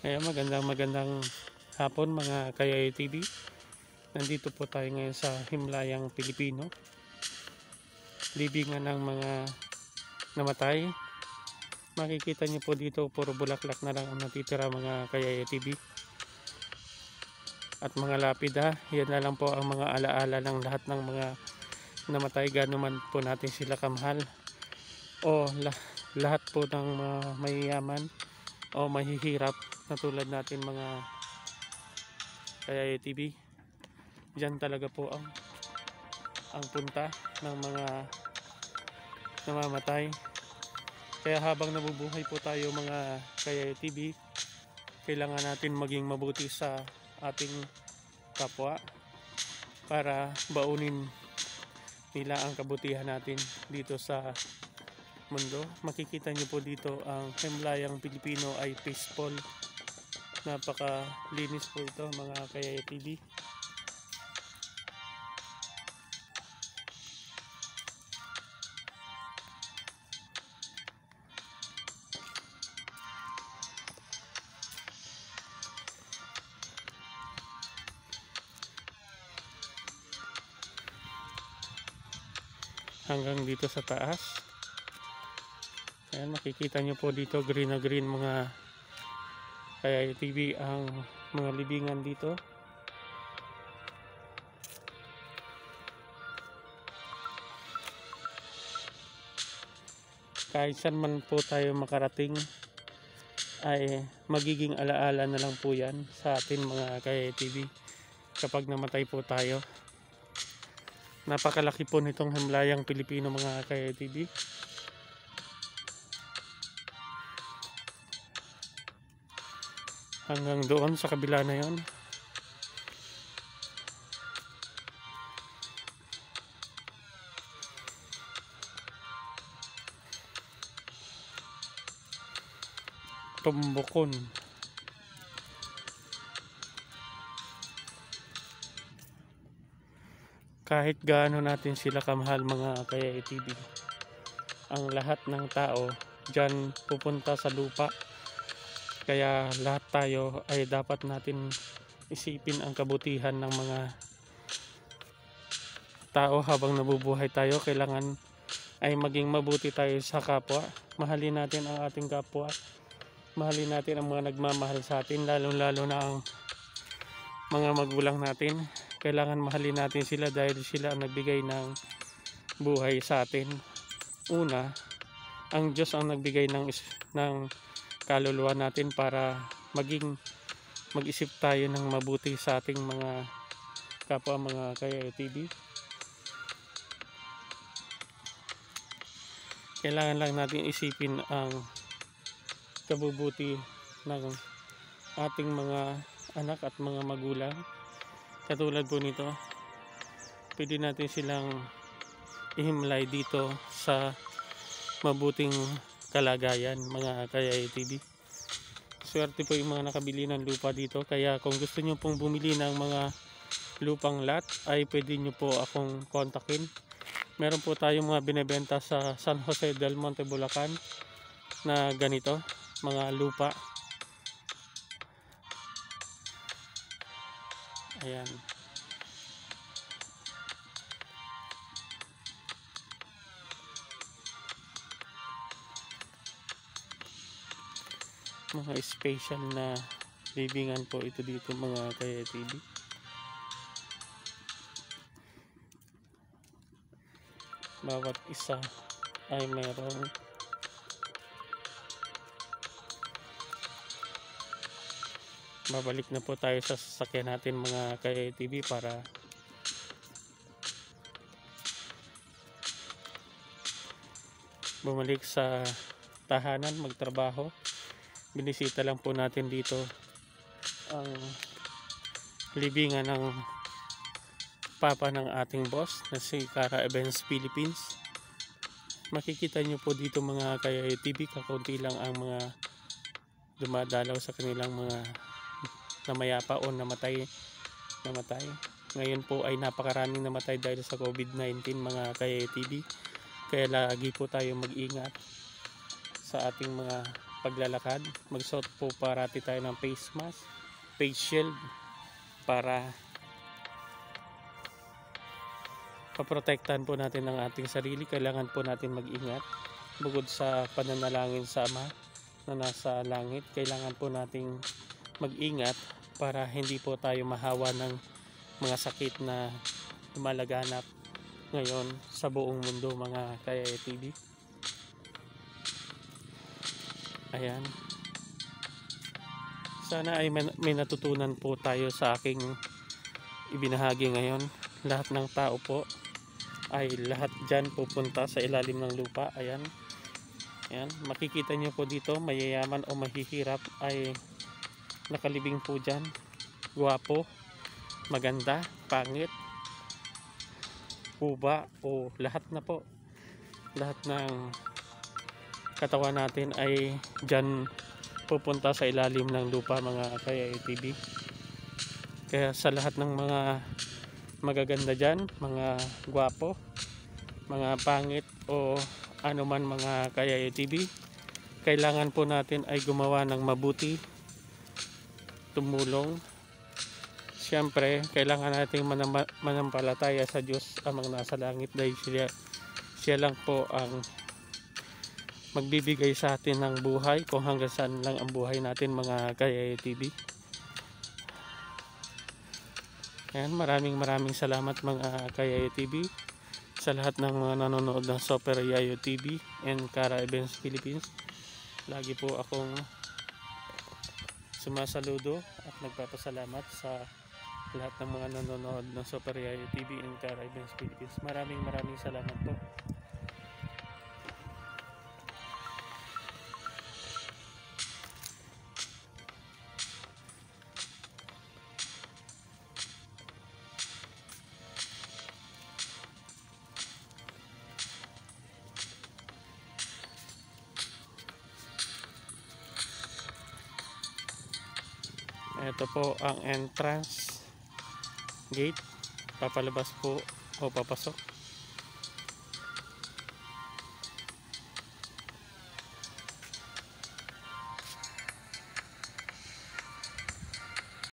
Kaya magandang hapon mga Kayay TV. Nandito po tayo ngayon sa Himlayang Pilipino. Libingan ng mga namatay. Makikita niyo po dito puro bulaklak na lang ang natitira mga Kayay TV. At mga lapida, yan na lang po ang mga alaala ng lahat ng mga namatay, gaano man po natin sila kamahal. O lahat po ng mga mayayaman o mahihirap na tulad natin mga Kayay TV. Diyan talaga po ang punta ng mga namamatay. Kaya habang nabubuhay po tayo mga Kayay TV, kailangan natin maging mabuti sa ating kapwa para baunin nila ang kabutihan natin dito sa mundo. Makikita nyo po dito ang Himlayang Pilipino ay peaceful. Napakalinis po ito mga Kayay TV. Hanggang dito sa taas. Ayan, makikita nyo po dito green na green mga Kayay TV ang mga libingan dito. Kahit saan man po tayo makarating ay magiging alaala na lang po yan sa atin mga Kayay TV kapag namatay po tayo. Napakalaki po nitong Himlayang Pilipino mga Kayay TV. Hanggang doon sa kabila na yon. Tumbukon. Kahit gaano natin sila kamahal mga Kayay TV, ang lahat ng tao dyan pupunta sa lupa. Kaya lahat tayo ay dapat natin isipin ang kabutihan ng mga tao habang nabubuhay tayo. Kailangan ay maging mabuti tayo sa kapwa. Mahalin natin ang ating kapwa. Mahalin natin ang mga nagmamahal sa atin, lalo na ang mga magulang natin. Kailangan mahalin natin sila dahil sila ang nagbigay ng buhay sa atin. Una, ang Diyos ang nagbigay ng kaluluwa natin para mag-isip tayo ng mabuti sa ating mga kapwa mga Kayay TV. Kailangan lang natin isipin ang kabubuti ng ating mga anak at mga magulang. Katulad po nito, pwede natin silang ihimlay dito sa mabuting kalagayan mga Kayay TV. Swerte po yung mga nakabili ng lupa dito. Kaya kung gusto nyo pong bumili ng mga lupang lot ay pwede nyo po akong kontakin. Meron po tayong mga binebenta sa San Jose del Monte, Bulacan na ganito mga lupa. Ayan. Mga special na libingan po ito dito mga Kayay TV. Bawat isa ay merong babalik na po tayo sa sasakyan natin mga Kayay TV para bumalik sa tahanan, magtrabaho. Binisita lang po natin dito ang libingan ng papa ng ating boss na si Cara Events Philippines. Makikita nyo po dito mga Kayay TV, kakaunti lang ang mga dumadalaw sa kanilang mga namayapa o namatay. Ngayon po ay napakaraming namatay dahil sa COVID-19 mga Kayay TV. Kaya lagi po tayo mag-ingat sa ating mga paglalakad. Magsuot po parati tayo ng face mask, face shield para paprotektahan po natin ang ating sarili. Kailangan po natin mag-ingat. Bukod sa pananalangin sa Ama na nasa langit, kailangan po nating mag-ingat para hindi po tayo mahawa ng mga sakit na lumalaganap ngayon sa buong mundo, mga Kayaya TV. Ayan. Sana ay may natutunan po tayo sa aking ibinahagi ngayon. Lahat ng tao po ay lahat dyan pupunta sa ilalim ng lupa. Ayan. Ayan. Makikita nyo po dito, mayayaman o mahihirap ay nakalibing po dyan. Guwapo, maganda, pangit, kuba o lahat na po. Lahat ng katawan natin ay dyan pupunta sa ilalim ng lupa, mga Kayaya TV. Kaya sa lahat ng mga magaganda dyan, mga guwapo, mga pangit o anuman, mga Kayaya TV, kailangan po natin ay gumawa ng mabuti, tumulong. Siyempre, kailangan natin manampalataya sa Diyos amang nasa langit, dahil siya lang po ang magbibigay sa atin ng buhay, kung hanggang saan lang ang buhay natin, mga Kayaya TV. Ayan, maraming salamat, mga Kayaya TV, sa lahat ng mga nanonood ng Super Yayo TV and Kara Events Philippines. Lagi po akong sumasaludo at nagpapasalamat sa lahat ng mga nanonood ng Super Yayo TV and Kara Events Philippines. Maraming salamat po. Ito po ang entrance gate, papalabas po o papasok